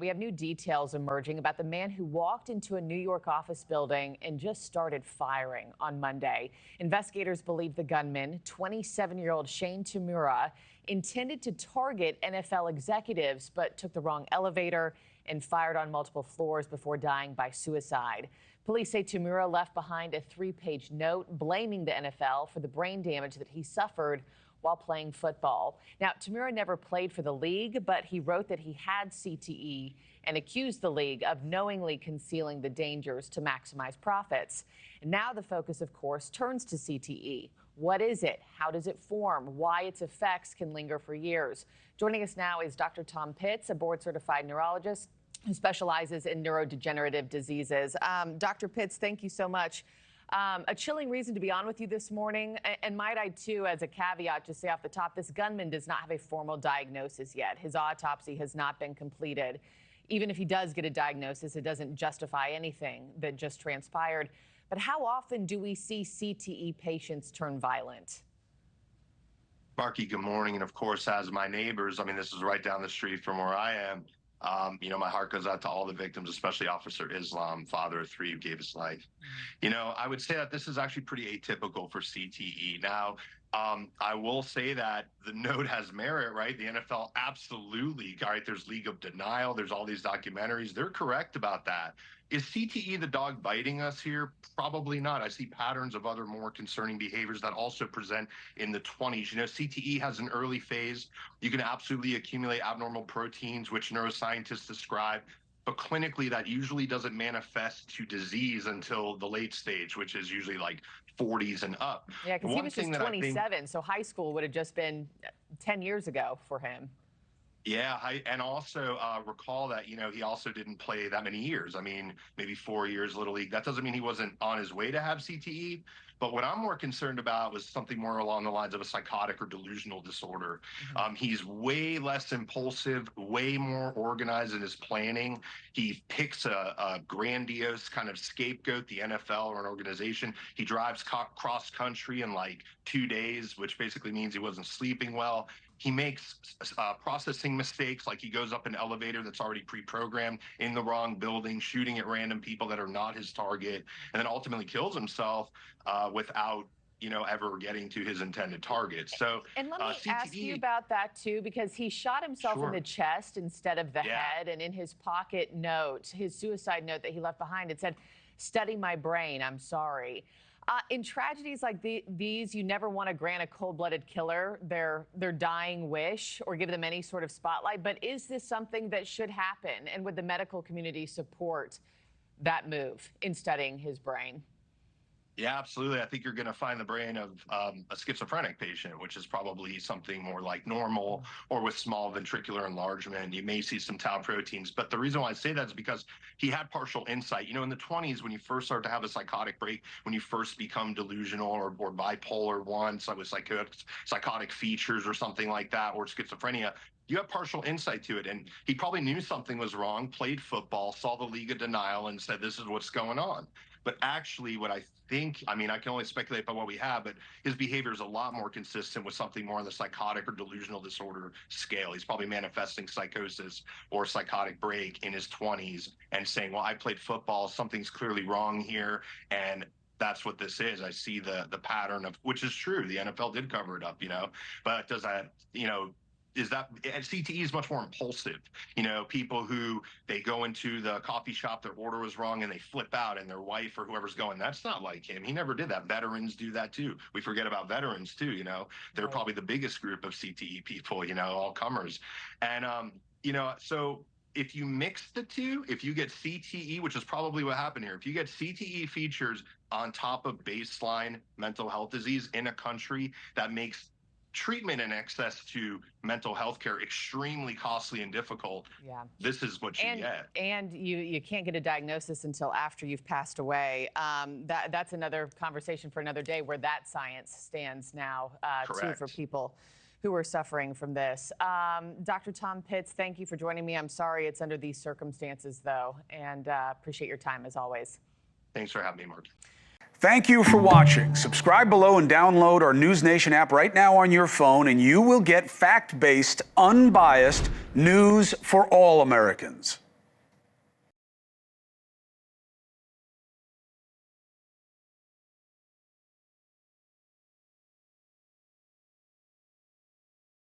we have new details emerging about the man who walked into a New York office building and just started firing on Monday. Investigators believe the gunman, 27-year-old Shane Tamura, intended to target NFL executives, but took the wrong elevator and fired on multiple floors before dying by suicide. Police say Tamura left behind a 3-page note blaming the NFL for the brain damage that he suffered while playing football. Now, Tamura never played for the league, but he wrote that he had CTE and accused the league of knowingly concealing the dangers to maximize profits. And now the focus, of course, turns to CTE. What is it? How does it form? Why its effects can linger for years? Joining us now is Dr. Tom Pitts, a board-certified neurologist who specializes in neurodegenerative diseases. Dr. Pitts, thank you so much. A chilling reason to be on with you this morning. And might I, too, as a caveat, just say off the top, this gunman does not have a formal diagnosis yet. His autopsy has not been completed. Even if he does get a diagnosis, it doesn't justify anything that just transpired. But how often do we see CTE patients turn violent? Markie, good morning. And of course, as my neighbors, I mean, this is right down the street from where I am. My heart goes out to all the victims, especially Officer Islam, father of 3 who gave his life. I would say that this is actually pretty atypical for CTE. Now, I will say that the note has merit, right? The NFL absolutely, right? There's League of Denial. There's all these documentaries. They're correct about that. Is CTE the dog biting us here? Probably not. I see patterns of other more concerning behaviors that also present in the 20s. CTE has an early phase. You can absolutely accumulate abnormal proteins, which neuroscientists describe. But clinically, that usually doesn't manifest to disease until the late stage, which is usually like 40s and up. Yeah, because he was just 27, so high school would have just been 10 years ago for him. Yeah, and also recall that, he also didn't play that many years. I mean, maybe 4 years Little League. That doesn't mean he wasn't on his way to have CTE. But what I'm more concerned about was something more along the lines of a psychotic or delusional disorder. He's way less impulsive, way more organized in his planning. He picks a grandiose kind of scapegoat, the NFL or an organization. He drives cross country in like 2 days, which basically means he wasn't sleeping well. He makes processing mistakes, like he goes up an elevator that's already pre-programmed in the wrong building, shooting at random people that are not his target, and then ultimately kills himself without ever getting to his intended target. So, and let me ask you about that too, because he shot himself in the chest instead of the head, and in his pocket note, his suicide note that he left behind, it said, "Study my brain, I'm sorry." In tragedies like these, you never want to grant a cold-blooded killer their dying wish or give them any sort of spotlight. But is this something that should happen? And would the medical community support that move in studying his brain? Yeah, absolutely. I think you're going to find the brain of a schizophrenic patient, which is probably something more like normal or with small ventricular enlargement. You may see some tau proteins. But the reason why I say that is because he had partial insight. In the 20s, when you first start to have a psychotic break, when you first become delusional or bipolar 1, so with psychotic features or something like that, or schizophrenia, you have partial insight to it. And he probably knew something was wrong, played football, saw the League of Denial and said, this is what's going on. But actually what I think, I can only speculate about what we have, but his behavior is a lot more consistent with something more on the psychotic or delusional disorder scale. He's probably manifesting psychosis or psychotic break in his 20s and saying, well, I played football, something's clearly wrong here. And that's what this is. I see the pattern of, which is true. The NFL did cover it up, but does that, is that CTE is much more impulsive. People who they go into the coffee shop, their order was wrong and they flip out, and their wife or whoever's going, that's not like him. He never did that. Veterans do that too. We forget about veterans too. They're probably the biggest group of CTE people, all comers. And, so if you mix the two, if you get CTE, which is probably what happened here, if you get CTE features on top of baseline mental health disease in a country that makes treatment and access to mental health care extremely costly and difficult, this is what you get. And you can't get a diagnosis until after you've passed away. That's another conversation for another day, where that science stands now too, for people who are suffering from this. Dr. Tom Pitts, thank you for joining me. I'm sorry it's under these circumstances, though, and appreciate your time as always. Thanks for having me, Mark. Thank you for watching. Subscribe below and download our NewsNation app right now on your phone, and you will get fact-based, unbiased news for all Americans.